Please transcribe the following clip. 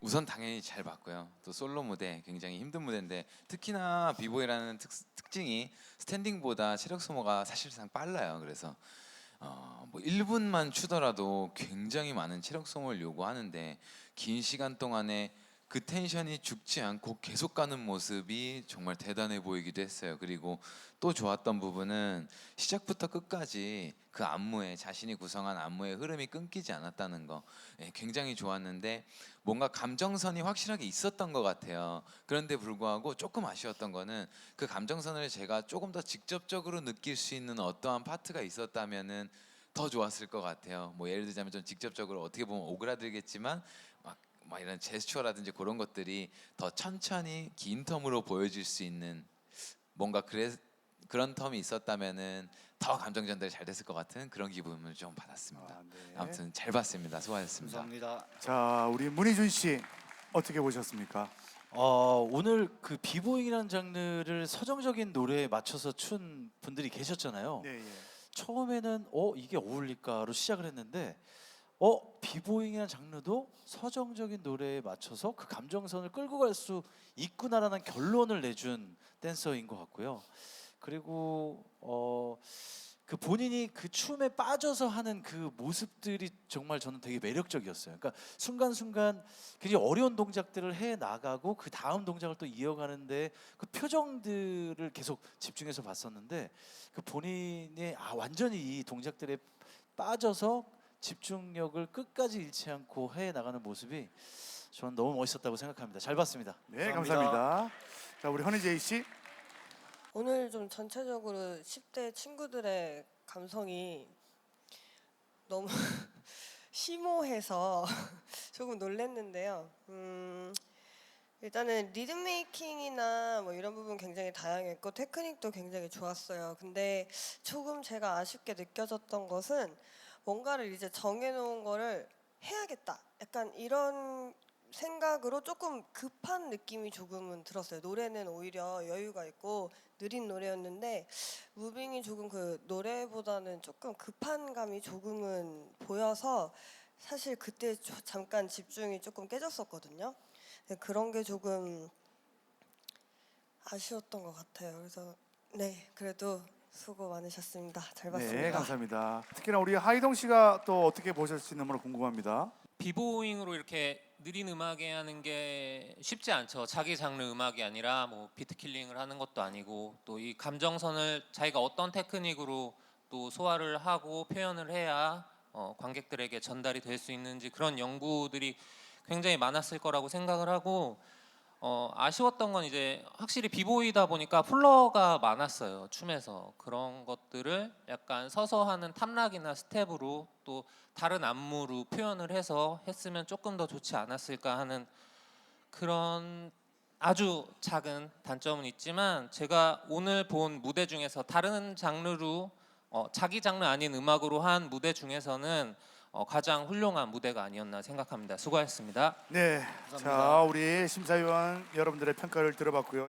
우선 당연히 잘 봤고요. 또 솔로 무대 굉장히 힘든 무대인데 특히나 비보이라는 특징이 스탠딩보다 체력 소모가 사실상 빨라요. 그래서 뭐 1분만 추더라도 굉장히 많은 체력 소모를 요구하는데 긴 시간 동안에 그 텐션이 죽지 않고 계속 가는 모습이 정말 대단해 보이기도 했어요. 그리고 또 좋았던 부분은 시작부터 끝까지 그 안무에 자신이 구성한 안무의 흐름이 끊기지 않았다는 거, 굉장히 좋았는데 뭔가 감정선이 확실하게 있었던 것 같아요. 그런데 불구하고 조금 아쉬웠던 거는 그 감정선을 제가 조금 더 직접적으로 느낄 수 있는 어떠한 파트가 있었다면은 더 좋았을 것 같아요. 뭐 예를 들자면 좀 직접적으로 어떻게 보면 오그라들겠지만 막 이런 제스처라든지 그런 것들이 더 천천히 긴 텀으로 보여질 수 있는 뭔가 그런 텀이 있었다면은 더 감정 전달이 잘 됐을 것 같은 그런 기분을 좀 받았습니다. 네. 아무튼 잘 봤습니다. 수고하셨습니다. 감사합니다. 자, 우리 문희준 씨 어떻게 보셨습니까? 오늘 그 비보잉이라는 장르를 서정적인 노래에 맞춰서 춘 분들이 계셨잖아요. 네, 예. 처음에는 이게 어울릴까로 시작을 했는데 비보잉이라는 장르도 서정적인 노래에 맞춰서 그 감정선을 끌고 갈 수 있구나라는 결론을 내준 댄서인 것 같고요. 그리고 그 본인이 그 춤에 빠져서 하는 그 모습들이 정말 저는 되게 매력적이었어요. 그러니까 순간순간 굉장히 어려운 동작들을 해 나가고 그 다음 동작을 또 이어가는데 그 표정들을 계속 집중해서 봤었는데 그 본인이 완전히 이 동작들에 빠져서 집중력을 끝까지 잃지 않고 해 나가는 모습이 저는 너무 멋있었다고 생각합니다. 잘 봤습니다. 네, 감사합니다. 자, 우리 허니제이 씨. 오늘 좀 전체적으로 10대 친구들의 감성이 너무 심오해서 조금 놀랐는데요. 일단은 리듬 메이킹이나 뭐 이런 부분 굉장히 다양했고 테크닉도 굉장히 좋았어요. 근데 조금 제가 아쉽게 느껴졌던 것은 뭔가를 이제 정해놓은 거를 해야겠다. 약간 이런 생각으로 조금 급한 느낌이 조금은 들었어요. 노래는 오히려 여유가 있고 느린 노래였는데 무빙이 조금 그 노래보다는 조금 급한 감이 조금은 보여서 사실 그때 잠깐 집중이 조금 깨졌었거든요. 그런 게 조금 아쉬웠던 것 같아요. 그래서 네, 그래도 수고 많으셨습니다. 잘 봤습니다. 네, 감사합니다. 특히나 우리 하이동 씨가 또 어떻게 보셨을지 너무나 궁금합니다. 비보잉으로 이렇게 느린 음악에 하는 게 쉽지 않죠. 자기 장르 음악이 아니라 뭐 비트킬링을 하는 것도 아니고 또 이 감정선을 자기가 어떤 테크닉으로 또 소화를 하고 표현을 해야 관객들에게 전달이 될 수 있는지 그런 연구들이 굉장히 많았을 거라고 생각을 하고 아쉬웠던 건 이제 확실히 비보이다 보니까 플러가 많았어요. 춤에서 그런 것들을 약간 서서 하는 탐락이나 스텝으로 또 다른 안무로 표현을 해서 했으면 조금 더 좋지 않았을까 하는 그런 아주 작은 단점은 있지만 제가 오늘 본 무대 중에서 다른 장르로 자기 장르 아닌 음악으로 한 무대 중에서는 가장 훌륭한 무대가 아니었나 생각합니다. 수고하셨습니다. 네, 자, 우리 심사위원 여러분들의 평가를 들어봤고요.